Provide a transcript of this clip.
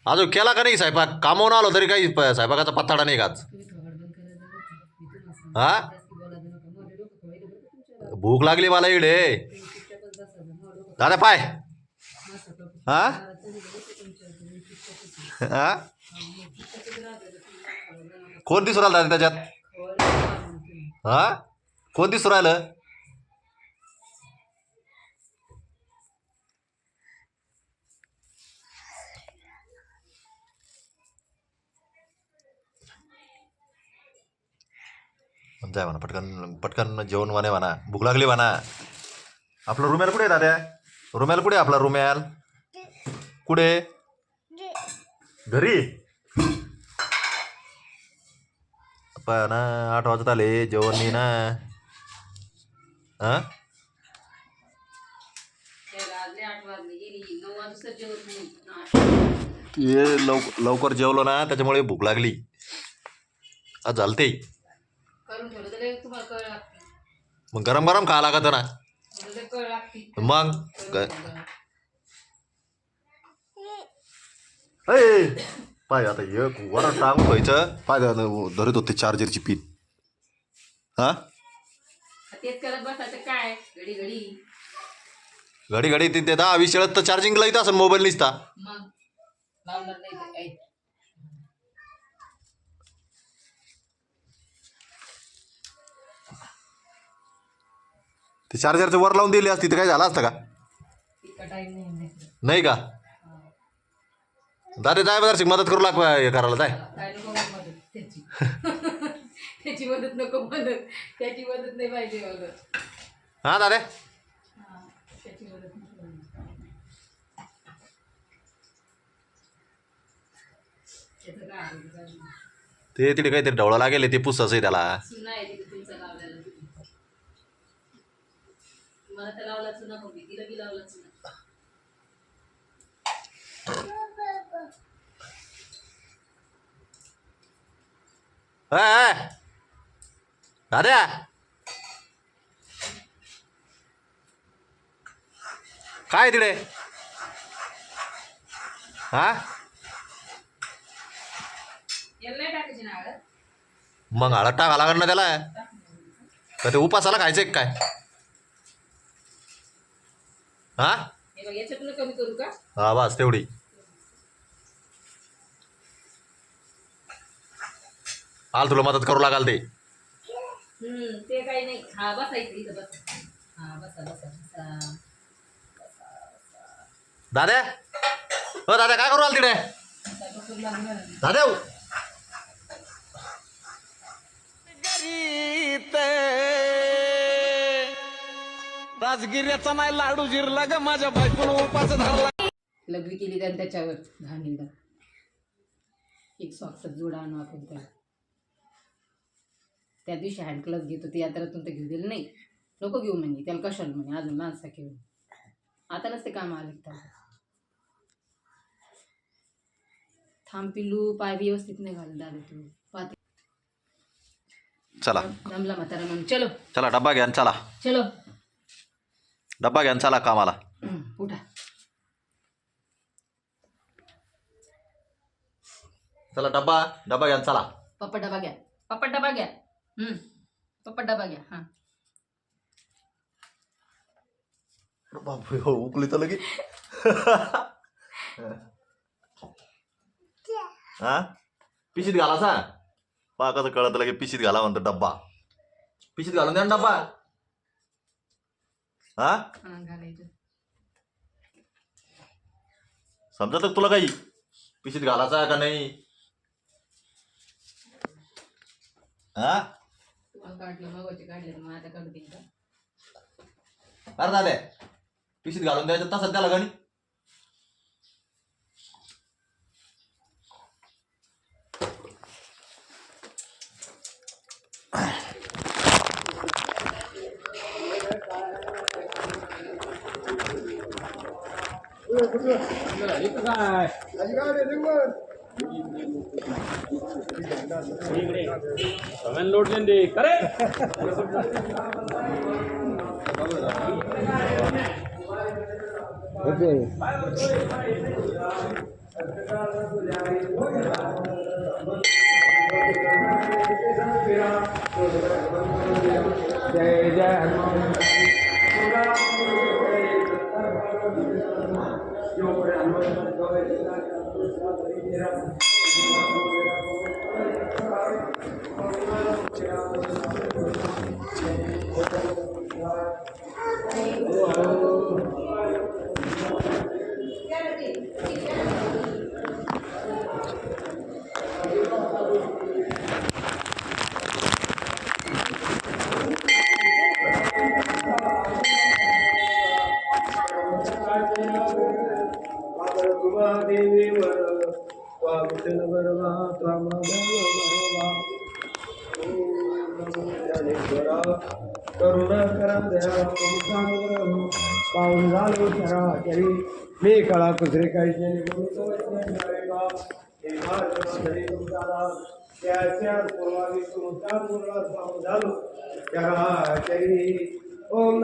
अजून केला का नाही स्वयंपाक? कामावून आलो तरी काही स्वयंपाकाचा पत्ताडा नाही का आज? हा, भूक लागली मला इकडे. दादा पाय. हा हा, कोण दिसून राहिलं दादा त्याच्यात? हा, कोण दिसून राहिलं? जाय म्हणा पटकन पटकन जेवण वाणे म्हणा, भूक लागली म्हणा. आपला रुमाल कुठे आहे दादा? रुमाल कुठे आहे आपला रुमाल? कुठे? घरी. पण ना 8 वाजत आले, जेवण नाही ना. हा, ये लवकर जेवलो ना त्याच्यामुळे भूक लागली. आज झालं ते मग गरम गरम खा लागत ना मग. पाय आता एक वर टांगून व्हायचं पाय धरत होते चार्जरची पिन. हा, तेच करत बसायचं काय घडी घडी. घडी घडी ते 10-20 वेळात तर चार्जिंगला येत असं मोबाईल निसता. मग लावणार नाही तर ते चार्जरचं वर लावून दिली असती तर काय झालं असतं का? इतका टाइम नाही. नाही का? दादा जाय बदर मदत करू लाग हे करायला जाय. काय नको मदत त्याची. त्याची मदत नको, मदत त्याची मदत नाही पाहिजे मदत. हा दादा, त्याची मदत नको. त्याचं काय आहे? ते तिथे काहीतरी ढवळा लागेल ते पुसाचं आहे त्याला. चुना आहे तिथे तुमचा लावलेला. मला तर लावला चुना मग तिला बी लावला चुना. दादा काय तिकडे? हा, याला नाही टाकायची ना हळद? मग हळद टाका लागणार ना त्याला. का ते उपासाला खायचं काय? हा, हे बघ याच्यातून कमी करू का? हा बस तेवढी. आल तुला मदत करू लागाल ते. ते काही नाही. हा बसायचं इथं बस. हा बसा बसा बसा. दादा, हो दादा काय करू आल तिकडे? दादा राजगिऱ्याचा नाही लाडू जिरला ग माझ्या बायकोन उपास धरला. लघवी केली त्याने त्याच्यावर घाणीला. एक सॉक्स जोडा आणू आपण त्याला. त्या दिवशी हँड ग्लव्स घेतो ते यात्रातून तर घेऊ दिलं नाही. नको घेऊ म्हणे, त्याला कशाला म्हणे अजून माणसा घेऊन. आता नसते काम आले त्याला. थांब पिल्लू, पाय व्यवस्थित नाही घाल दादा तू पाहते. चला जमला म्हातारा म्हणून. चलो चला डब्बा घ्या चला. चलो डब्बा घ्या चला कामाला. उठा. चला डब्बा डब्बा घ्या चला. पप्पा डबा घ्या. पप्पा डबा घ्या. पप्पा डबा घ्या. हा बापरे हो उकली तर लगे. हा, पिशीत घालाचा. पा कसं कळत लगे पिशीत घाला म्हणतो डब्बा. पिशीत घालून द्या ना डब्बा. हा, घालायचं. समजत तुला काही पिशीत घालायचा का नाही? हा, तुम्हाला काढलं मगाचे काढले मग आता काढू दे का? अरे दादा पिशीत घालून द्यायचं तसंच त्याला गणी. लोड लेंदे करे जय जय हनुमान देवीवर स्वामितन बरवा स्वामाधव बरवा करुणा करा दया पाऊन झालो चराचरी मी कळा कुसरे काही त्याच्या पूर्वावी तुमचा पूर्वा झालो चराचरी ओम